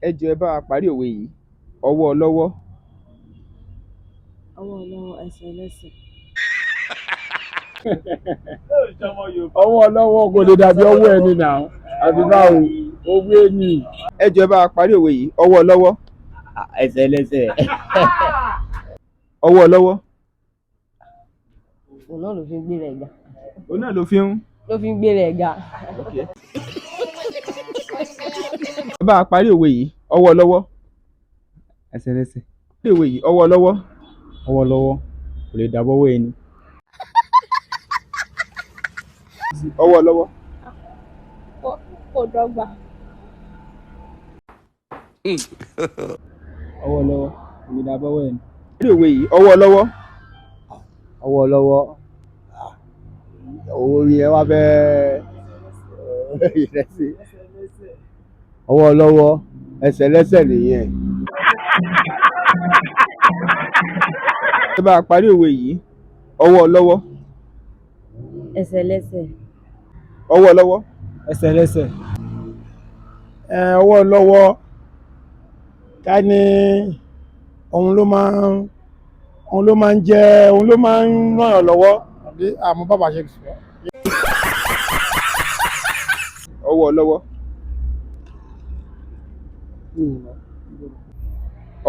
ẹ jọ̀ọ́ ẹ bá wa parí òwe yìí ọwọ́ ọlọ́wọ́. ọwọ́ ọlọ́wọ́ ẹsẹ̀ ẹlẹ́sẹ̀. ọwọ́ ọlọ́wọ́ kò lè dàbí ọwọ́ ẹni náà àbí báwo òwe ni. ẹ jọ̀ọ́ ẹ bá wa parí òwe yìí ọwọ́ ọlọ́wọ́. ẹsẹ̀ ẹlẹ́sẹ̀. ọwọ́ ọlọ́wọ́. òun náà ló fi ń gbé rẹ̀ ga. òun náà ló fi ń gbé rẹ̀ ga. ẹ bá wa parí òwe yìí ọwọ́ ọlọ́wọ́. ẹsẹ̀ ẹlẹ́sẹ̀. parí òwe yìí ọwọ́ ọlọ́wọ́. ọwọ́ lọ́wọ́ kò lè dàbí ọwọ́ ẹni. ọwọ́ ọlọ́wọ́. kò dọ́gba. ọwọ́ lọ́wọ́ kò lè dàbí ọwọ́ ẹni. parí òwe yìí ọwọ́ ọlọ́wọ́. ọwọ́ lọ́wọ́ orí ẹ wá bẹ́ẹ̀ ìrẹsì. ọwọ́ lọ́wọ́ ẹsẹ̀ lẹ́sẹ̀ nìyẹn. ẹ bá wa parí òwe yìí ọwọ́ ọlọ́wọ́. ẹsẹ̀ ẹlẹ́sẹ̀. ọwọ́ ọlọ́wọ́. ẹsẹ̀ lẹ́sẹ̀. ọwọ́ lọ́wọ́ ká ní òun ló máa ń jẹ́ òun ló máa ń ràn yàn lọ́wọ́ àbí àmọ́ bàbá ṣe sọ. ọwọ́ ọlọ́wọ́.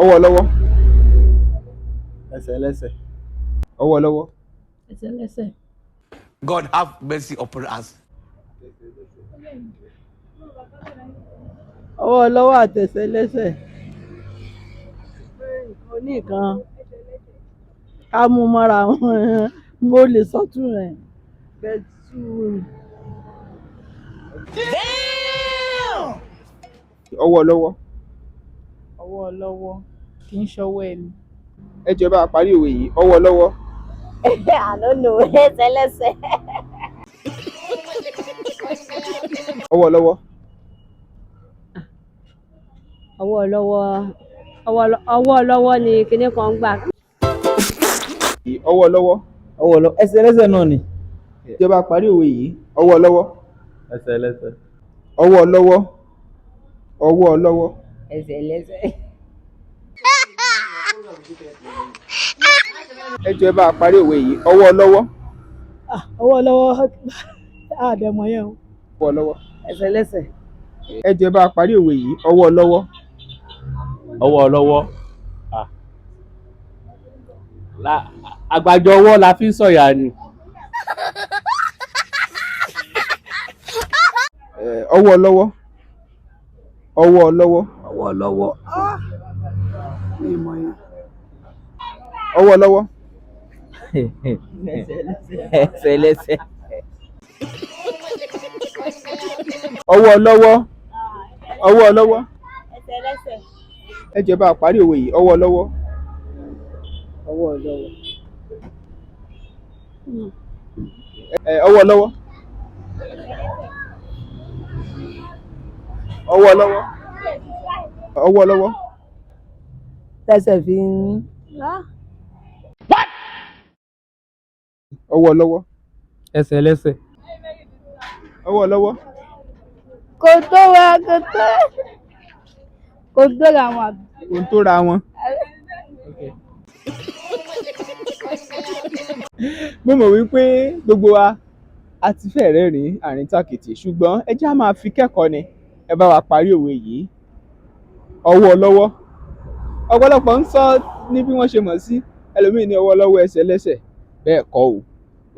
ọwọ́ ọlọ́wọ́. ẹsẹ̀ lẹ́sẹ̀. ọwọ́ ọlọ́wọ́. ẹsẹ̀ ẹlẹ́sẹ̀. God have mercy upon us. ọwọ́ ọlọ́wọ́ àtẹsẹ̀ ẹlẹ́sẹ̀. oníkan ká mú mọ́ra wọn mo lè sọ́tún rẹ̀ bẹ́ẹ̀ tú. ọwọ́ ọlọ́wọ́. ọwọ́ ọlọ́wọ́ kì í ṣọwọ́ ẹni. ẹ jọ̀ọ́ ẹ bá wa parí òwe yìí ọwọ́ ọlọ́wọ́. àná nù ẹsẹ̀ ẹlẹ́sẹ̀. ọwọ́ ọlọ́wọ́. ọwọ́ ọlọ́wọ́ ni kinní kan gbà. ọwọ́ ọlọ́wọ́. ọwọ́ lọ́wọ́ ẹsẹ̀ lẹ́sẹ̀ náà ni. ẹ jọ̀ọ́ ẹ bá wa parí òwe yìí ọwọ́ ọlọ́wọ́. ẹsẹ̀ lẹ́sẹ̀. ọwọ́ ọlọ́wọ́. ọwọ́ ọlọ́wọ́. ẹsẹ̀ ẹlẹ́sẹ̀. ẹ jọ̀ọ́ ẹ bá wa parí òwe yìí ọwọ́ ọlọ́wọ́. ọwọ́ ọlọ́wọ́ àdẹ̀mọ̀ yẹn o. ọwọ́ ọlọ́wọ́. ẹsẹ̀ ẹlẹ́sẹ̀. ẹ jọ̀ọ́ ẹ bá wa parí òwe yìí ọwọ́ ọlọ́wọ́. ọwọ́ lọ́wọ́ àgbàjọ ọwọ́ la fi ń sọ̀yà ni. ọwọ́ ọlọ́wọ́. ọwọ́ ọlọ́wọ́. ọwọ́ lọ́wọ́. ọwọ́ ọlọ́wọ́. ẹsẹ̀ lẹ́sẹ̀. ọwọ́ ọlọ́wọ́. ọwọ́ ọlọ́wọ́. ẹsẹ̀ ẹlẹ́sẹ̀. ẹ jọ̀ọ́ ẹ bá wa parí òwe yìí ọwọ́ ọlọ́wọ́. ọwọ́ ọlọ́wọ́. ọwọ́ ọlọ́wọ́. ọwọ́ ọlọ́wọ́. ọwọ́ ọlọ́wọ́. tẹsẹ̀ fi ń. ọwọ́ ọlọ́wọ́. ẹsẹ̀ lẹ́sẹ̀. ọwọ́ ọlọ́wọ́. kò tó ra wọn àbí. ohun tó ra wọn. mo mọ̀ wípé gbogbo wa a ti fẹ́ rẹ́rìn-ín àríntàkìtì ṣùgbọ́n ẹ jẹ́ á máa fi kẹ́kọ̀ọ́ ni ẹ bá wa parí òwe yìí ọwọ́ ọlọ́wọ́. ọ̀pọ̀lọpọ̀ ń sọ ní bí wọ́n ṣe mọ̀ sí ẹlòmíì ní ọwọ́ ọlọ́wọ́ ẹsẹ̀ lẹ́sẹ̀ bẹ́ẹ̀ kọ́ o.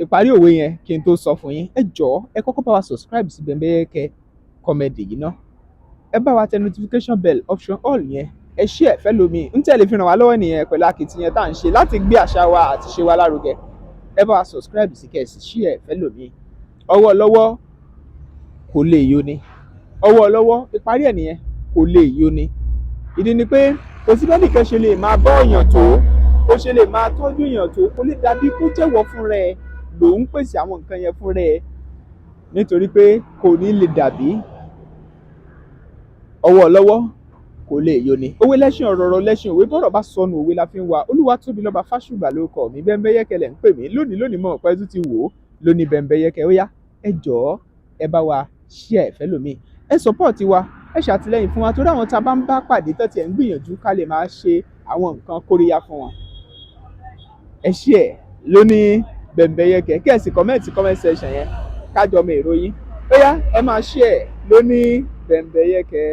ìparí òwe yẹn kí n tó sọ fún yín ẹ jọ̀ọ́ ẹ kọ́kọ́ bá wa subscribe sí Bembeyeke comedy yìí ná ẹ bá wa tẹ notification bell option all yẹn ẹ share fẹ́ lómi ń tẹ̀lé fi ràn wá lọ́wọ́ nìyẹn pẹ̀lú akitiyan tá à ń ṣe láti gbé àṣà wa àti ṣe wa lárugẹ ẹ bá wa subscribe sí kẹ̀sì share fẹ́ lómi. ọwọ́ ọlọ́wọ́ kò lè yó ni ọwọ́ ọlọ́wọ́ ìparí ẹ̀ nìyẹn kò lè yó ni ìdí ni pé kò sí bẹ́ẹ̀ nìkan ṣe lè máa bọ́ èèyàn tó ó ṣe lè máa tọ́jú èèyàn tó kó lè dàbí kó jẹ́wọ́ fún rẹ̀ lòun pèsè àwọn nǹkan yẹn fún rẹ̀ nítorí pé kò ní lè dàbí ọwọ́ ọlọ́wọ́ kò lè yó ni. òwe lẹ́ṣin ọ̀rọ̀ lẹ́ṣin òwe bọ́rọ̀ bá sọnù òwe la fi ń wa Olúwatóbilọ́ba Fásùgbà lórúkọ mi Bembeyeke lẹ̀ ń pè mí lónìí mọ̀ pẹ́ tún ti wò ó lóní Bembeyeke ó yá ẹ jọ̀ọ́ ẹ bá wa share ẹ fẹ́ lómi ẹ support wa, ẹ ṣàtìlẹ́yìn fún wa torí àwọn tá a bá ń bá pàdé tó tiẹ̀ ń gbìyànjú ká lè máa ṣe àwọn nǹkan kóríyá fún wọn. Ẹ share lóní Bembeyeke, kí ẹ sì comment section yẹn kájọ mọ èrò yín. Ó yá ẹ máa share lóní Bembeyeke.